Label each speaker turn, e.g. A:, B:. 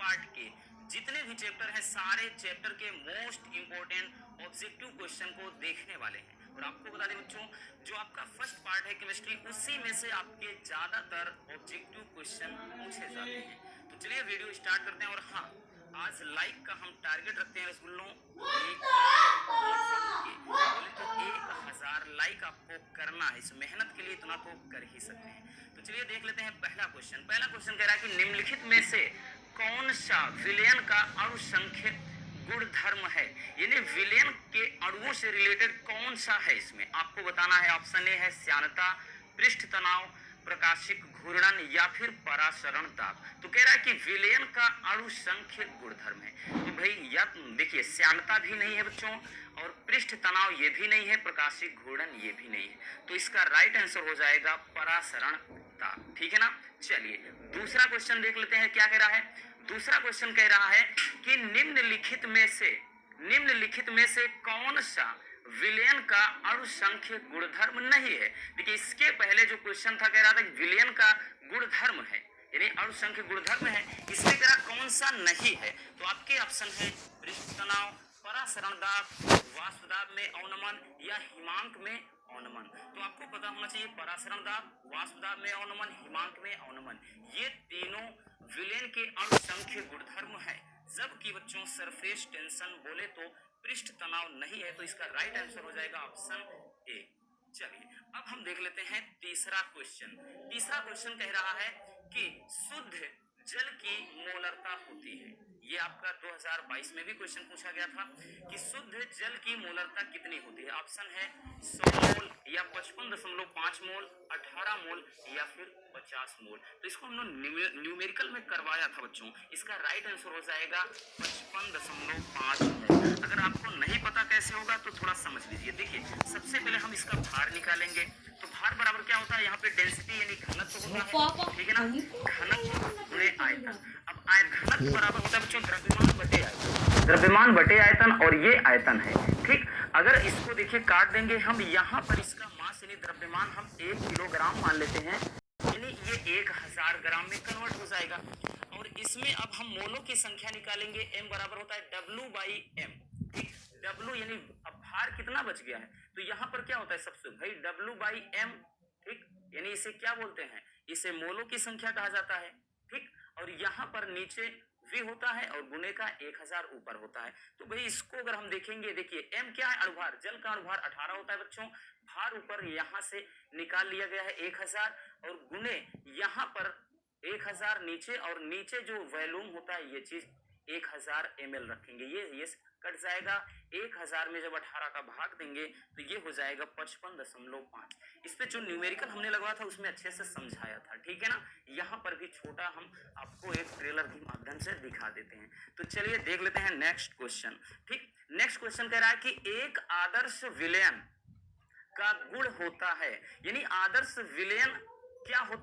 A: Part के जितने भी चैप्टर हैं सारे चैप्टर के मोस्ट इंपोर्टेंट ऑब्जेक्टिव क्वेश्चन को देखने वाले हैं। और आपको बता दें बच्चों, जो आपका फर्स्ट पार्ट है केमिस्ट्री, उसी में से आपके ज्यादातर ऑब्जेक्टिव क्वेश्चन पूछे जाते हैं। तो चलिए वीडियो स्टार्ट करते हैं। और हाँ, आज लाइक का हम टारगेट रखते हैं रसगुल्लों, बोले तो 1000 लाइक आपको करना है। इस मेहनत के लिए इतना तो कर ही सकते हैं। तो चलिए देख लेते हैं पहला क्वेश्चन। पहला क्वेश्चन कह रहा है कि निम्नलिखित में से कौन सा विलयन का अणु संख्या गुणधर्म है, यानी विलयन के अणुओं से रिलेटेड कौन सा है, इसमें आपको बताना है। ऑप्शन ए है श्यानता, पृष्ठ तनाव, प्रकाशिक घूर्णन या फिर परासरण दाब। तो कह रहा है कि विलयन का अणु संख्य गुणधर्म है। तो भाई या देखिए, श्यानता भी नहीं है बच्चों, और पृष्ठ तनाव ये भी नहीं है, प्रकाशिक घूर्णन ये भी नहीं है। तो इसका राइट आंसर हो जाएगा परासरण दाब। ठीक है ना। चलिए दूसरा क्वेश्चन देख लेते हैं, क्या कह रहा है। दूसरा क्वेश्चन कह रहा है कि निम्नलिखित में से कौन सा विलयन का अणु संख्य गुणधर्म नहीं है। देखिए इसके पहले जो क्वेश्चन था कह रहा था विलयन का गुणधर्म है, यानी अणु संख्य गुणधर्म है, इसमें कह रहा कौन सा नहीं है। तो आपके ऑप्शन है पृष्ठ तनाव, परासरण दाब, वाष्प दाब में अवनमन या हिमांक में अवनमन। तो आपको पता होना चाहिए परासरण दाब, वाष्प दाब में अवनमन, हिमांक में अवनमन, ये तीनों विलयन के अणु संख्य गुणधर्म है। जबकि बच्चों सरफेस टेंशन बोले तो पृष्ठ तनाव नहीं है। तो इसका राइट आंसर हो जाएगा ऑप्शन ए। चलिए अब हम देख लेते हैं तीसरा क्वेश्चन। तीसरा क्वेश्चन कह रहा है कि शुद्ध जल की मोलरता होती है। ये आपका 2022 में भी क्वेश्चन पूछा गया था कि शुद्ध जल की मोलरता कितनी होती है। ऑप्शन है 100 मोल या 55.5 मोल, 18 मोल या फिर 50 मोल। तो इसको हम लोग न्यूमेरिकल में करवाया था बच्चों। इसका राइट आंसर हो जाएगा 55.5 मोल। अगर आपको नहीं पता कैसे होगा तो थोड़ा समझ लीजिए। देखिए सबसे पहले हम इसका भार निकालेंगे। तो भार बराबर क्या होता है, यहाँ पे डेंसिटी यानी घनत्व होता है, ठीक है ना, घनत्व गुणे आयतन। अब घनत्व बराबर होता है बच्चों द्रव्यमान बटे आयतन, द्रव्यमान बटे आयतन, और ये आयतन है। ठीक, अगर इसको देखिए काट देंगे हम, यहाँ पर इसका मास यानी द्रव्यमान हम 1 किलोग्राम मान लेते हैं, यानी ये 1000 ग्राम में कन्वर्ट हो जाएगा। और इसमें अब हम मोलों की संख्या निकालेंगे, m बराबर होता है W/m। ठीक, W यानी अब भार कितना बच गया है, तो यहाँ पर क्या होता है सबसे भाई W/m। ठीक, यानी इसे क्या बोलते हैं, इसे मोलों की संख्या कहा जाता है। ठीक, और यहाँ पर नीचे v होता है और गुणे का 1000 ऊपर होता है। तो भाई इसको अगर हम देखेंगे, देखिए m क्या है, अणुभार, जल का अणुभार 18 होता है बच्चों, भार ऊपर यहाँ से निकाल लिया गया है 1000, और गुणे यहाँ पर 1000 नीचे, और नीचे जो वॉल्यूम होता है ये चीज 1000 ml रखेंगे। ये कट जाएगा, 1000 में जब 18 का भाग देंगे तो ये हो जाएगा 55.5। इस पे जो न्यूमेरिकल हमने लगवाया था उसमें अच्छे से समझाया था। ठीक है ना, यहाँ पर भी छोटा हम आपको एक ट्रेलर के माध्यम से दिखा देते हैं। तो चलिए देख लेते हैं नेक्स्ट क्वेश्चन। ठीक, नेक्स्ट क्वेश्चन कह रहा है कि एक आदर्श विलयन का गुण होता है, यानी आदर्श विलयन क्या होता है।